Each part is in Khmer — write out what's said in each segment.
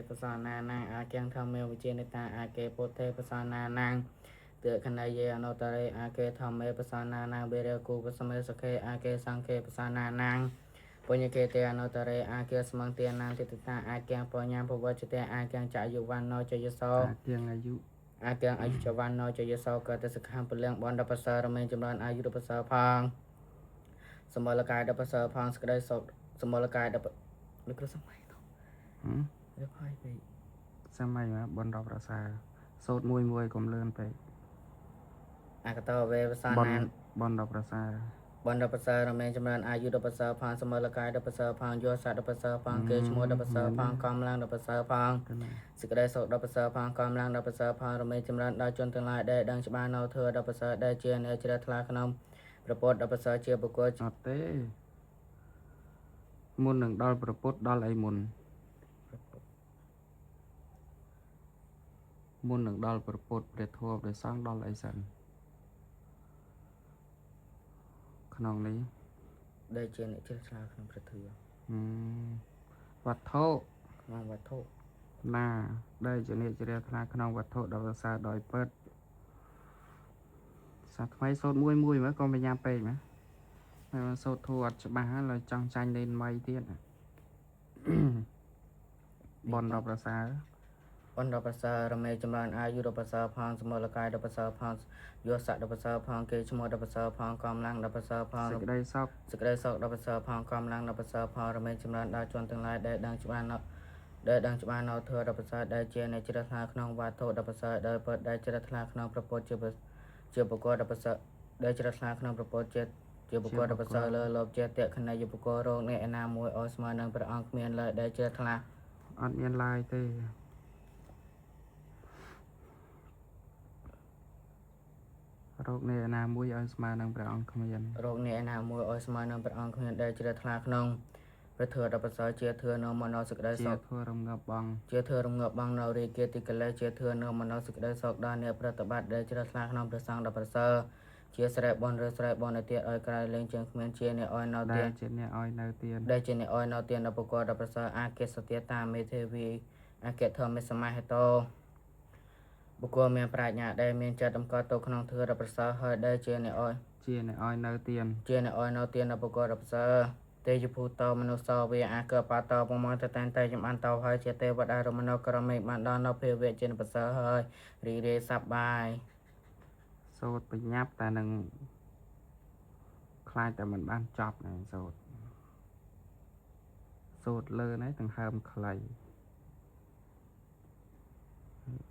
ប្រសាណានាងអាកៀងធម្មេវិជានិតាអាកេពុទ្ធេប្រសាណានាងទើខណៃយេអនុតរេអាកេធម្មេប្រសាណានាងបេរគូប្រសមេសខេអាកេសង្ខេប្រសាណានាងបញ្ញកេតេអនុតរេអាកេស្មងទានាងទិតតាអាកៀងបញ្ញាភវជតេអាកៀងចយុវណ្ណោចយសោអាកៀងអាយុចវណ្ណោចយសោកតសខំពលៀងបនដបសរមេចម្រើនអាយុដបសរផងសមលកាយដបសរផងសក្តីសុខសមលកាយដបលោកគ្រូសម័យទៅវាផាយពេកសម័យមកបនដបរសាសូត្រមួយកុំលឿនពេកអាកតវេវសាណានបនដបរសាបនដបសរមេចម្រើនអាយុដបសរផងសមលកាយដបសរផងយោសដបសរផងគេឈ្មោះដបសរផងកំឡាំងដបសរផងសេចក្តីសុខដបសរផងកំឡាំងដបសរផងរមេចម្រើនដល់ជនទាំងឡាយដែលដឹងច្បាស់នៅធឿដបសរដែលជាអ្នកជ្រះថ្លាក្នុងប្រពុតដបសរជាបុគ្គលអត់ទេមុននឹងដល់ប្រពុតដល់អីមុននឹងដល់ប្រពុតព្រះធម៌ព្រះសង្ឃដល់អីសិនក្នុងនេះដែលជាអ្នកជ្រះថ្លាក្នុងព្រះធម៌វត្ថុក្នុងវត្ថុណាដែលជាអ្នកជ្រះថ្លាក្នុងវត្ថុដ៏ប្រសើរដោយពិតសាថ្មីសូត្រមួយមើលក៏បញ្ញាពេកណាសូត្រធូរអត់ច្បាស់ហើយចង់ចាញ់លេនមីទៀតបនដល់ប្រសើរបនដល់ប្រសើររមេចម្រើនអាយុដល់ប្រសើរផងសមលកាយដល់ប្រសើរផងយោស័កដល់ប្រសើរផងគេឈ្មោះដល់ប្រសើរផងកំឡាំងដល់ប្រសើរផងសេចក្តីសុខដល់ប្រសើរផងកំឡាំងដល់ប្រសើរផងរមេចម្រើនដល់ជនទាំងឡាយដែលដឹងច្បាស់នៅធម៌ដល់ប្រសើរដែលជាអ្នកជ្រះថ្លាក្នុងវត្ថុដល់ប្រសើរដែលពិតដែលជ្រះថ្លាក្នុងព្រះពុទ្ធជាបុគ្គលដល់ប្រសើរដែលជ្រះថ្លាក្នុងព្រះពុទ្ធជាបុគ្គលដ៏ប្រសើរលើលោកជាតេខណយបុគ្គលរងអ្នកឯណាមួយឲ្យស្មើនឹងព្រះអង្គគ្មានឡើយដែលជ្រះថ្លាអត់មានឡើយទេរោគអ្នកឯណាមួយឲ្យស្មើនឹងព្រះអង្គគ្មានរោគអ្នកឯណាមួយឲ្យស្មើនឹងព្រះអង្គគ្មានដែលជ្រះថ្លាក្នុងព្រះធម៌ដ៏ប្រសើរជាធម៌នៅមនោសេចក្តីសុខជាធម៌រងាប់បងនៅរាគតិកិលេសជាធម៌នៅមនោសេចក្តីសុខដល់អ្នកប្រតិបត្តិដែលជ្រះថ្លាក្នុងព្រះសង្ឃដ៏ប្រសើរជាស្រែបនឬស្រែបនទៀតឲ្យក្រៃលែងជាងគ្មានជាអ្នកឲ្យនៅទៀនដែលជាអ្នកឲ្យនៅទៀនដល់បុគ្គលដ៏ប្រសើរអាកេសទាតាមេទេវីអកេធម្មសមហេតោបុគ្គលមានប្រាជ្ញាដែលមានចិត្តតម្កល់ទៅក្នុងធម៌ដ៏ប្រសើរហើយដែលជាអ្នកឲ្យនៅទៀនដល់បុគ្គលដ៏ប្រសើរទេយភូតោមនុស្សោវាអាកបាតោប្រមាណតែតែចំបានតោហើយជាទេវតារមណក្រមេបានដល់នៅភាវៈជាប្រសើរហើយរីរេសប្បាយសូត្របញ្ញាប់តែនឹងខ្លាចតែមិនបានចប់ណាសូត្រលើនេះដង្ហើមខ្លី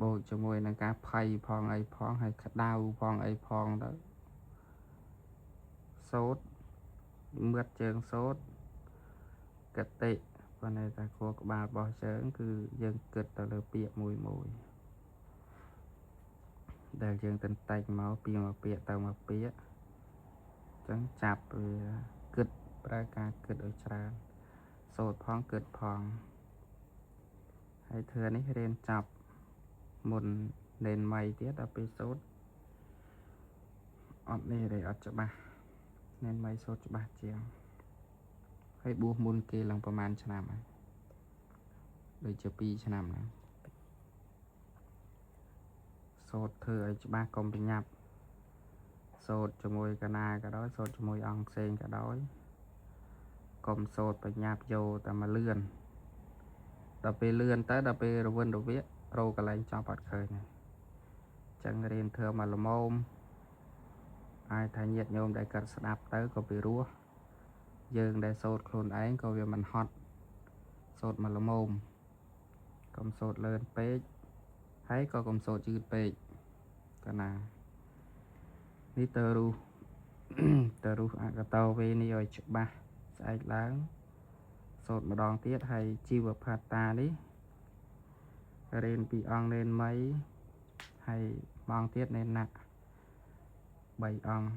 បូកជាមួយនឹងការភ័យផងអីផងហើយក្តៅផងអីផងទៅសូត្រមឹកជើងសូត្រកតិប៉ុន្តែតែខួរក្បាលរបស់ជើងគឺយើងគិតទៅលើពាក្យមួយដែលយើងទន្ទេញមកពីមួយពាក្យទៅមួយពាក្យអញ្ចឹងចាប់វាគិតប្រើការគិតឲ្យច្រើនសូត្រផងគិតផងហើយធឿនេះរៀនចាប់មុនលេនមីទៀតដល់ពេលសូត្រអត់នេះទេអត់ច្បាស់លេនមីសូត្រច្បាស់ជាងហើយបួសមុនគេឡើងប្រហែលឆ្នាំហើយដូចជា2ឆ្នាំណាសូត្រធ្វើឲ្យច្បាស់កុំប្រញាប់សូត្រជាមួយកណាក៏ដោយសូត្រជាមួយអង្គផ្សេងក៏ដោយកុំសូត្រប្រញាប់យកតែមកលឿនដល់ពេលលឿនទៅដល់ពេលរវិនរវារកកន្លែងចប់អត់ឃើញចឹងរៀនធ្វើមកល្មមអាចថាញាតិញោមដែលកាត់ស្ដាប់ទៅក៏ពីរោះយើងដែលសូត្រខ្លួនឯងក៏វាមិនហត់សូត្រមកល្មមកុំសូត្រលឿនពេកហើយក៏កុំសូត្រយឺតពេកកណានេះទៅរុះអកតោវេនេះឲ្យច្បាស់ស្អែកឡើងសូត្រម្ដងទៀតហើយជីវផាតានេះរៀនពីអង្គនេនមីហើយម៉ោងទៀតនេនណាក់3អង្គ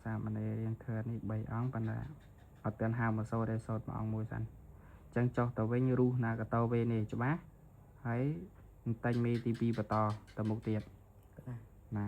សាមណេររៀនធឿនេះ3អង្គប៉ុន្តែអត់ទាន់ហៅមកសូត្រទេសូត្រមួយអង្គមួយសិនអញ្ចឹងចុះទៅវិញរុះណាកតោវេនេះច្បាស់ហើយតែងមេទី2បន្តទៅមុខទៀតណា